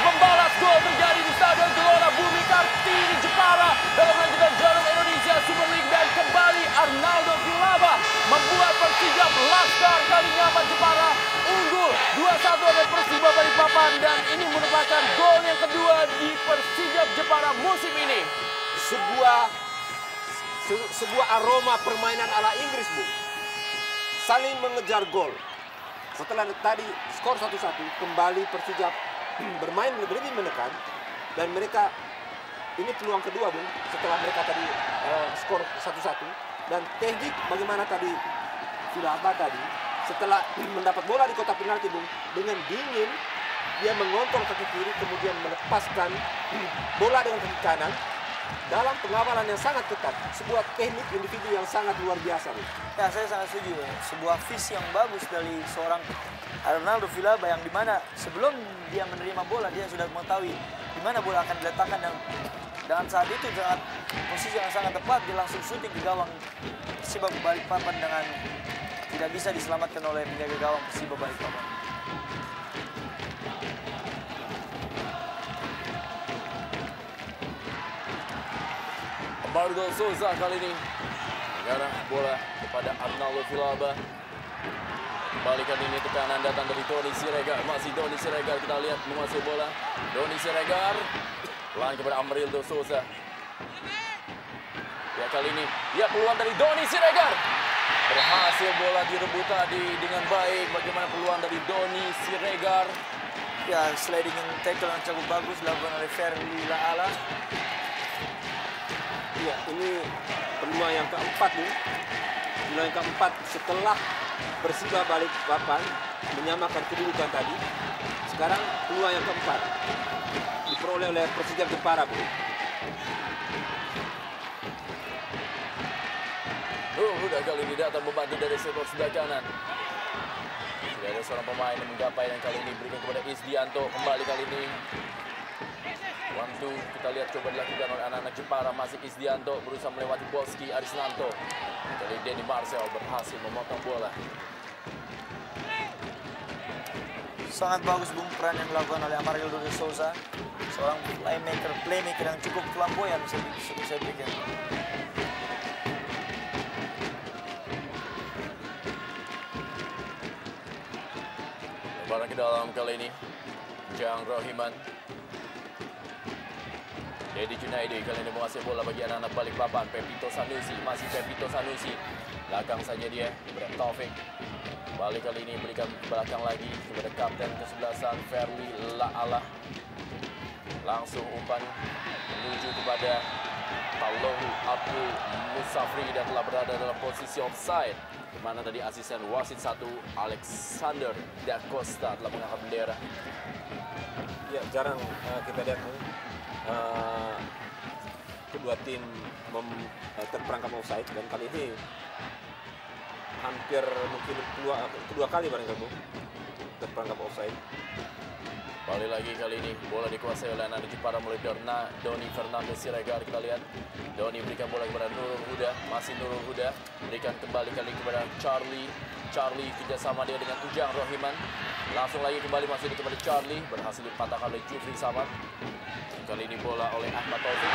Speaker 1: Membalas gol terjadi di Stadion Gelora Bumi Kartini, Jepara dalam lanjutan Jarum Indonesia Super League. Dan kembali Arnaldo Villalba membuat Persijap Laskar Kalinyaman Jepara unggul 2-1 oleh Persiba Balikpapan, dan ini merupakan gol yang kedua di Persijap Jepara musim ini.
Speaker 3: Sebuah aroma permainan ala Inggris Bu. Saling mengejar gol. Setelah tadi skor 1-1 kembali Persijap bermain lebih menekan, dan mereka ini peluang kedua Bung setelah mereka tadi skor 1-1. Dan teknik bagaimana tadi Villalba tadi setelah mendapat bola di kotak penalti Bung, dengan dingin dia mengontrol kaki kiri kemudian melepaskan bola dengan kaki kanan dalam pengawalan yang sangat ketat. Sebuah teknik individu yang sangat luar biasa Bung.
Speaker 2: Ya, saya sangat setuju. Sebuah visi yang bagus dari seorang Arnaldo Villalba yang dimana sebelum dia menerima bola dia sudah mengetahui di mana bola akan diletakkan, dan dengan saat itu posisi yang sangat tepat dia langsung syuting di gawang Persib Balikpapan dengan tidak bisa diselamatkan oleh penjaga gawang Persiba Balikpapan.
Speaker 1: Amargo Souza kali ini mengarah bola kepada Arnaldo Villalba. Kembali kali ini tekanan datang dari Doni Siregar. Masih Doni Siregar, kita lihat menguasai bola. Doni Siregar pelan kepada Amarildo Souza. Ya kali ini, ya peluang dari Doni Siregar. Berhasil bola direbut tadi dengan baik. Bagaimana peluang dari Doni Siregar?
Speaker 2: Ya, sliding yang tackle yang cukup bagus dilakukan oleh Ferli Laala.
Speaker 3: Ya, ini peluang yang keempat nih. Peluang yang keempat setelah Persiba Balikpapan menyamakan kedudukan tadi. Sekarang peluang yang keempat diperoleh oleh Persijap Jepara, Bu.
Speaker 1: Udah kali ini datang membantu dari sektor sebelah kanan. Sudah ada seorang pemain yang menggapai dan kali ini berikan kepada Isdianto. Kembali kali ini. Waktu kita lihat coba dilakukan oleh anak-anak Jepara. Masih Isdianto berusaha melewati Boski Arisnanto. Kali Denny Marcel berhasil memotong bola.
Speaker 2: Sangat bagus Bung peran yang dilakukan oleh Amarildo de Souza. Seorang playmaker yang cukup flamboyan saya pikir.
Speaker 1: Lebaran ke dalam kali ini. Jang Rohiman. Dedi Junaidi kali ini menguasai bola bagi anak-anak Balikpapan. Pepito Sanusi, masih Pepito Sanusi. Belakang saja dia, Brett Taufik. Balik kali ini berikan belakang lagi kepada kapten kesebelasan Ferli Laala. Langsung umpan menuju kepada Talohu Abdul Musafri dan telah berada dalam posisi offside. Di mana tadi asisten wasit 1 Alexander Da Costa telah mengangkat bendera.
Speaker 3: Ya, jarang kita lihat kedua tim terperangkap offside, dan kali ini hampir mungkin kedua kali barangkali Bu terperangkap offside.
Speaker 1: Balik lagi kali ini bola dikuasai oleh anak Jepara mulai Doni Fernando Siregar. Kita lihat Doni berikan bola kepada Nurul Huda, masih Nurul Huda berikan kembali kali kepada Charlie kerjasama dia dengan Ujang Rohiman. Langsung lagi kembali masih kepada Charlie, berhasil dipatahkan oleh Jufri Samad. Kali ini bola oleh Ahmad Taufik.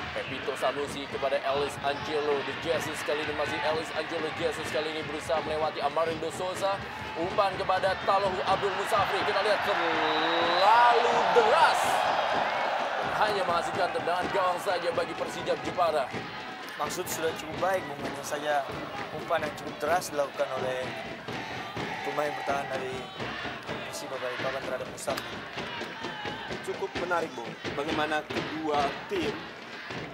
Speaker 1: Pepito Sanusi kepada Ellis Angelo de Jesus. Kali ini masih Ellis Angelo de Jesus. Kali ini berusaha melewati Amarildo Souza. Umpan kepada Talohu Abdul Musafri. Kita lihat terlalu deras. Hanya menghasilkan tendangan gawang saja bagi Persijap Jepara.
Speaker 2: Maksud sudah cukup baik Bung, hanya saja umpan yang cukup deras dilakukan oleh pemain bertahan dari Persiba Balikpapan terhadap Musafri.
Speaker 3: Cukup menarik Bu, bagaimana kedua tim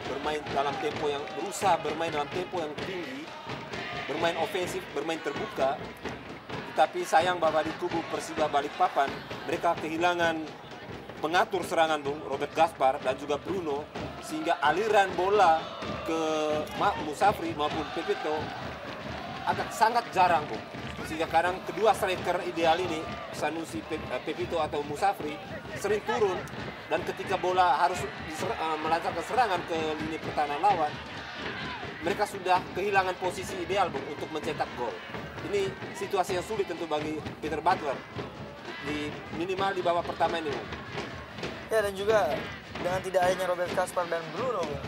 Speaker 3: bermain dalam tempo yang bermain dalam tempo yang tinggi, bermain ofensif, bermain terbuka. Tapi sayang bahwa di kubu Persiba Balikpapan mereka kehilangan pengatur serangan Bung, Robert Gaspar dan juga Bruno, sehingga aliran bola ke Musafri maupun Pepito agak sangat jarang Bung. Sehingga kadang kedua striker ideal ini, Sanusi, Pepito atau Musafri, sering turun, dan ketika bola harus melancarkan serangan ke lini pertahanan lawan, mereka sudah kehilangan posisi ideal Bung untuk mencetak gol. Ini situasi yang sulit tentu bagi Peter Butler, minimal di babak pertama ini Bung.
Speaker 2: Ya, dan juga dengan tidak adanya Robert Gaspar dan Bruno Bung,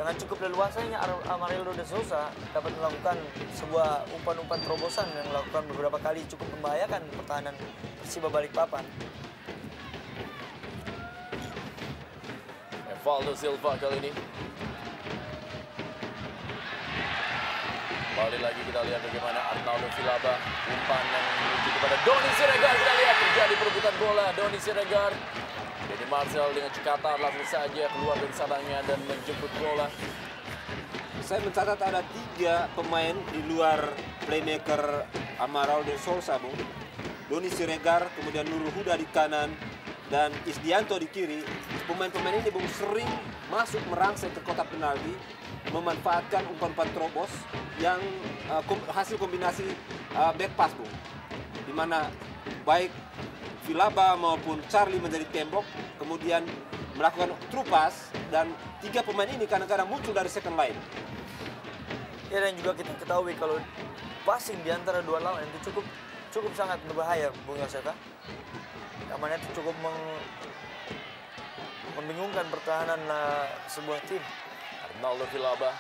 Speaker 2: dengan cukup leluasanya Amarildo de Souza dapat melakukan sebuah umpan-umpan terobosan yang melakukan beberapa kali cukup membahayakan pertahanan Persiba Balikpapan.
Speaker 1: Evaldo Silva kali ini. Kembali lagi kita lihat bagaimana Arnaldo Villalba umpan yang menuju kepada Doni Siregar. Kita lihat terjadi perebutan bola. Doni Siregar, Denny Marcel dengan cekatan langsung saja keluar dari sarangnya dan menjemput bola.
Speaker 3: Saya mencatat ada 3 pemain di luar playmaker Amarildo Souza Bung. Doni Siregar, kemudian Nurul Huda di kanan, dan Isdianto di kiri. Pemain-pemain ini Bung sering masuk merangsek ke kotak penalti, memanfaatkan umpan-umpan terobos yang hasil kombinasi back pass Bung, di mana baik Villalba maupun Charlie menjadi tembok, kemudian melakukan true pass, dan 3 pemain ini kadang-kadang muncul dari second line.
Speaker 2: Ya, dan juga kita ketahui kalau passing di antara dua lawan itu cukup sangat berbahaya, Bung Yosef. Namanya itu cukup membingungkan pertahanan sebuah tim.
Speaker 1: Arnaldo Villalba,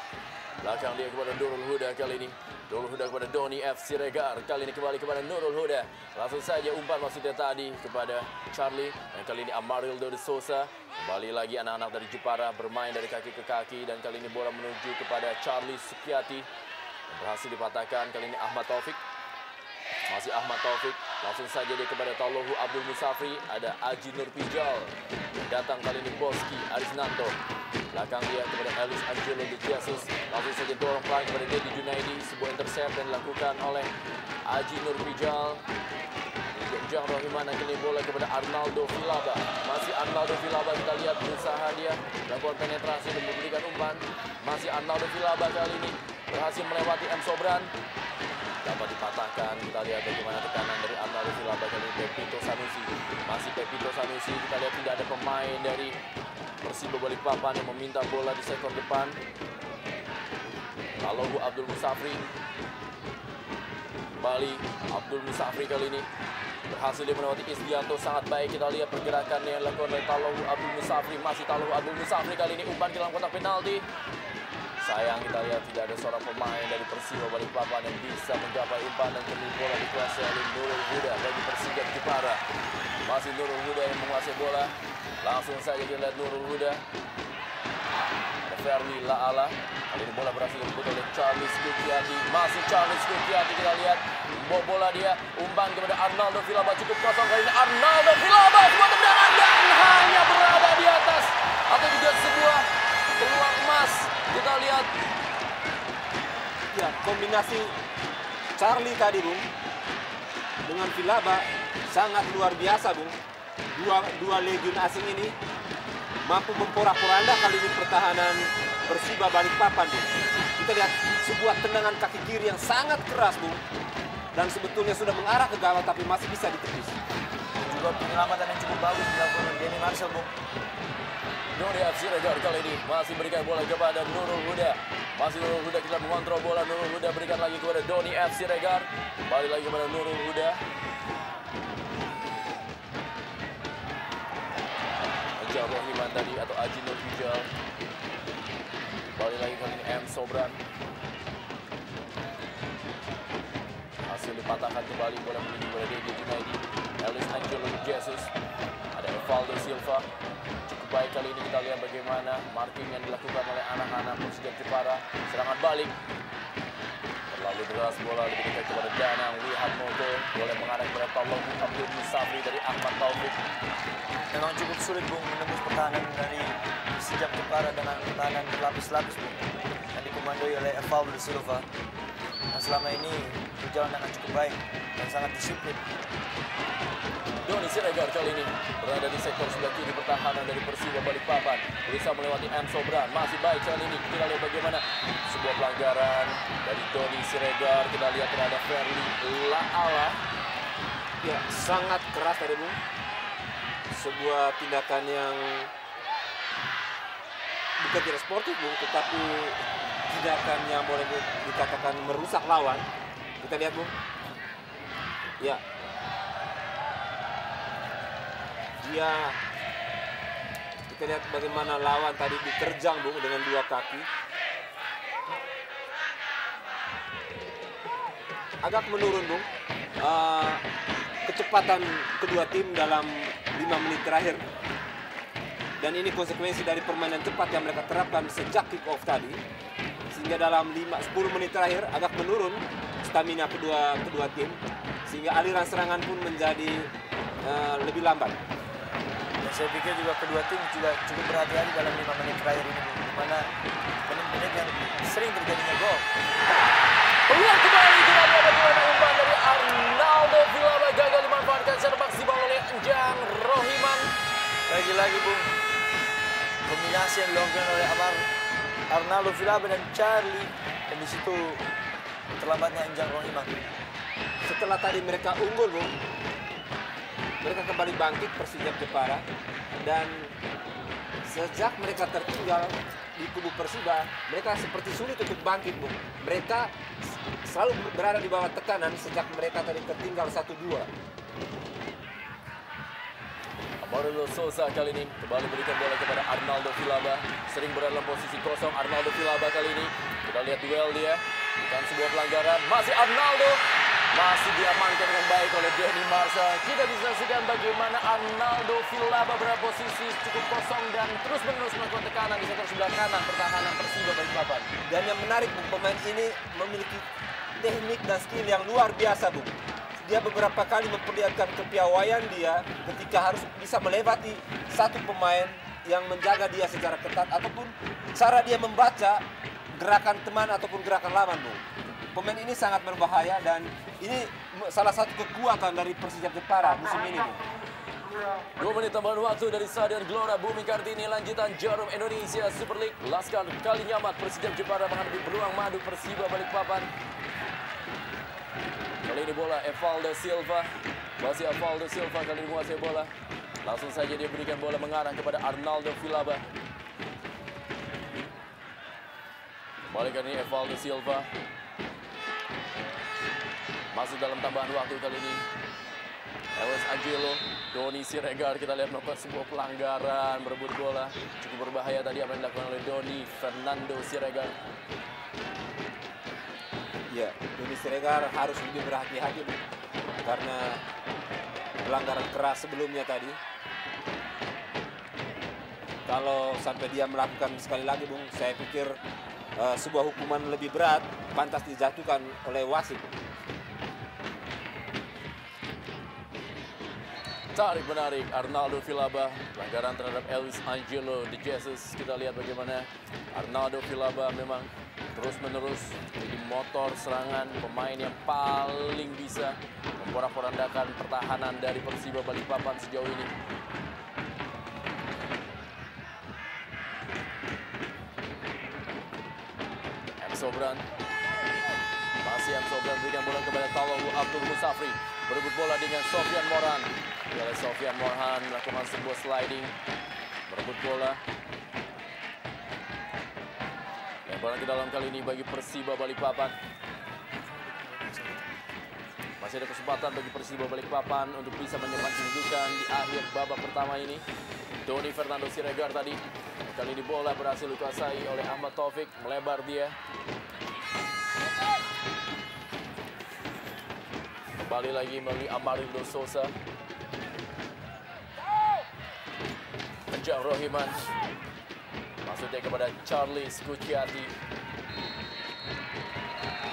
Speaker 1: belakang dia kepada Nurul Huda kali ini. Nurul Huda kepada Doni F. Siregar, kali ini kembali kepada Nurul Huda. Langsung saja umpan maksudnya tadi kepada Charlie. Dan kali ini Amarildo de Souza. Kembali lagi anak-anak dari Jepara bermain dari kaki ke kaki. Dan kali ini bola menuju kepada Charlie Sukiati. Berhasil dipatahkan, kali ini Ahmad Taufik. Masih Ahmad Taufik, langsung saja dia kepada Taulohu Abdul Musafri. Ada Aji Nurpijal. Datang kali ini Boski Arisnanto. Belakang dia kepada Elis Angelo de Jesus. Langsung saja dorong pelan kepada Dedi Junaidi. Sebuah intercept yang dilakukan oleh Aji Nurpijal. Jang Rohiman, kini bola kepada Arnaldo Villalba. Masih Arnaldo Villalba, kita lihat berusaha dia melakukan penetrasi dan memberikan umpan. Masih Arnaldo Villalba kali ini berhasil melewati M. Sobran. Dapat dipatahkan, kita lihat bagaimana tekanan dari Arnaldo Villalba kali ini. Pepito Sanusi, masih Pepito Sanusi. Kita lihat tidak ada pemain dari Persiba Balikpapan yang meminta bola di sektor depan. Taulohu Abdul Musafri. Kembali Abdul Musafri kali ini berhasil dia melewati Isdianto, sangat baik. Kita lihat pergerakan yang dilakukan oleh Taulohu Abdul Musafri. Masih Taulohu Abdul Musafri kali ini umpan ke dalam kotak penalti. Sayang, kita lihat tidak ada seorang pemain dari Persiba Balikpapan yang bisa menggapai umpan dan kembali bola dikuasai oleh Nurul Huda bagi Persija Jepara. Masih Nurul Huda yang menguasai bola. Langsung saja kita lihat Nurul Huda. Ada Ferli Laala. Kali ini bola berhasil direbut oleh Charles Kukiati. Masih Charles Kukiati, kita lihat bawa bola dia. Umpan kepada Arnaldo Villalba, cukup kosong kali ini. Arnaldo Villalba, sebuah tendangan dan hanya berada di atas. Atau juga sebuah peluang emas. Kita lihat.
Speaker 3: Ya, kombinasi Charlie tadi, Bung, dengan Villalba sangat luar biasa, Bung. Dua legion asing ini mampu memporak-poranda kali ini pertahanan Persiba Balikpapan, Bung. Kita lihat sebuah tendangan kaki kiri yang sangat keras, Bung. Dan sebetulnya sudah mengarah ke gawang tapi masih bisa ditepis.
Speaker 2: Juga penyelamatan yang cukup bagus dilakukan oleh Denny Marcel, Bung.
Speaker 1: Doni F. Siregar kali ini masih berikan bola kepada Nurul Huda. Masih Nurul Huda, kita mengontrol bola. Nurul Huda berikan lagi kepada Doni F. Siregar. Kembali lagi kepada Nurul Huda. Ajal Rohiman tadi atau Aji Nurpijal. Kembali lagi kali ini M. Sobran. Hasil dipatahkan kembali, bola menuju kepada Dedi Junaidi. Elis Angelo Jesus. Ada Evaldo Silva. Baik, kali ini kita lihat bagaimana marking yang dilakukan oleh anak-anak Persija Jepara. Serangan balik. Terlalu deras, bola lebih dekat kepada Danang Lihat Mogo. Bola mengarah kepada Taulohu Abdul Musafri dari Ahmad Taufik.
Speaker 2: Memang cukup sulit, Bung, menembus pertahanan dari Persija Jepara dengan pertahanan berlapis-lapis, Bung, yang dikomandoi oleh Evaldo Silva. Nah, selama ini berjalan dengan cukup baik dan sangat disiplin.
Speaker 1: Doni Siregar kali ini berada di sektor sebelah kiri pertahanan dari Persiba Balikpapan. Berusaha melewati M. Sobran. Masih baik kali ini. Kita lihat bagaimana sebuah pelanggaran dari Doni Siregar. Kita lihat terhadap Ferli Laala.
Speaker 3: Ya, sangat keras tadi, Bung. Sebuah tindakan yang bukan tidak sportif, Bung, tetapi tindakan yang boleh dikatakan merusak lawan. Kita lihat, Bung. Ya. Kita lihat bagaimana lawan tadi diterjang, Bung, dengan dua kaki. Agak menurun, Bung, kecepatan kedua tim dalam 5 menit terakhir. Dan ini konsekuensi dari permainan cepat yang mereka terapkan sejak kick off tadi. Sehingga dalam 10 menit terakhir agak menurun stamina kedua tim. Sehingga aliran serangan pun menjadi lebih lambat.
Speaker 2: Saya pikir juga kedua tim juga cukup berhati-hati dalam 5 menit terakhir ini, di mana menit-menit yang sering terjadinya gol.
Speaker 1: Peluang kembali, kita lihat bagaimana umpan dari Arnaldo Villalba gagal dimanfaatkan secara maksimal oleh Jang Rohiman.
Speaker 2: Lagi-lagi, Bung, kombinasi yang dilakukan oleh Arnaldo Villalba dan Charlie, dan di situ terlambatnya Jang Rohiman.
Speaker 3: Setelah tadi mereka unggul, Bung, mereka kembali bangkit Persija Jepara, dan sejak mereka tertinggal di kubu Persiba, mereka seperti sulit untuk bangkit, Bung. Mereka selalu berada di bawah tekanan sejak mereka tadi tertinggal 1-2.
Speaker 1: Amarildo Sousa kali ini kembali berikan bola kepada Arnaldo Villalba. Sering berada dalam posisi kosong Arnaldo Villalba kali ini. Kita lihat duel dia. Bukan sebuah pelanggaran. Masih Arnaldo. Masih diamankan dengan baik oleh Denny Marshall. Kita bisa saksikan bagaimana Arnaldo Villalba berada posisi cukup kosong dan terus-menerus melakukan tekanan di sektor sebelah kanan pertahanan Persiba Balikpapan.
Speaker 3: Dan yang menarik, Bung, pemain ini memiliki teknik dan skill yang luar biasa, Bung. Dia beberapa kali memperlihatkan kepiawaian dia ketika harus bisa melewati satu pemain yang menjaga dia secara ketat ataupun cara dia membaca gerakan teman ataupun gerakan lawan, Bung. Pemain ini sangat berbahaya dan ini salah satu kekuatan dari Persijap Jepara musim ini, Bung.
Speaker 1: 2 menit tambahan waktu dari Stadion Gelora Bumi Kartini, lanjutan Jarum Indonesia Super League. Laskar Kalinyamat Persijap Jepara menghadapi Beruang Madu Persiba Balikpapan. Kali ini bola Evaldo Silva. Masih Evaldo Silva kali ini menguasai bola. Langsung saja dia berikan bola mengarah kepada Arnaldo Villalba. Balik kali ini Evaldo Silva. Masuk dalam tambahan waktu kali ini. Elvis Angelo, Doni Siregar kita lihat melakukan sebuah pelanggaran berebut bola. Cukup berbahaya tadi apa yang dilakukan oleh Doni Fernando Siregar.
Speaker 3: Ya, Doni Siregar harus lebih berhati-hati, Bung, karena pelanggaran keras sebelumnya tadi. Kalau sampai dia melakukan sekali lagi, Bung, saya pikir sebuah hukuman lebih berat pantas dijatuhkan oleh wasit.
Speaker 1: Tarik menarik Arnaldo Villalba, pelanggaran terhadap Elvis Angelo de Jesus. Kita lihat bagaimana Arnaldo Villalba memang terus-menerus menjadi motor serangan, pemain yang paling bisa memporak-porandakan pertahanan dari Persiba Balikpapan sejauh ini. M. Sobran. Masih M. Sobran berikan bola kepada Taulahu Abdul Musafri. Berebut bola dengan Sofian Moran. Oleh Sofian Moran melakukan sebuah sliding. Berebut bola. Lemparan ke dalam kali ini bagi Persiba Balikpapan. Masih ada kesempatan bagi Persiba Balikpapan untuk bisa menyimpan kedudukan di akhir babak pertama ini. Doni Fernando Siregar tadi. Kali ini bola berhasil dikuasai oleh Ahmad Taufik. Melebar dia. Kembali lagi melalui Amarildo Sousa. Kejar Rohiman. Maksudnya kepada Charlie Skuciati.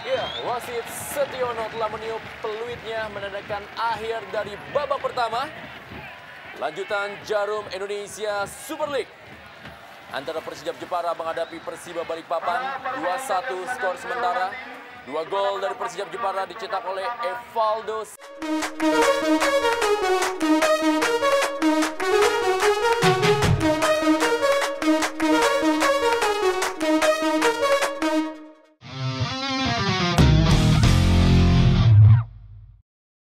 Speaker 1: Ya, wasit Setiono telah meniup peluitnya menandakan akhir dari babak pertama. Lanjutan Jarum Indonesia Super League. Antara Persijap Jepara menghadapi Persiba Balikpapan. 2-1 skor sementara. 2 gol dari Persijap Jepara dicetak oleh Evaldo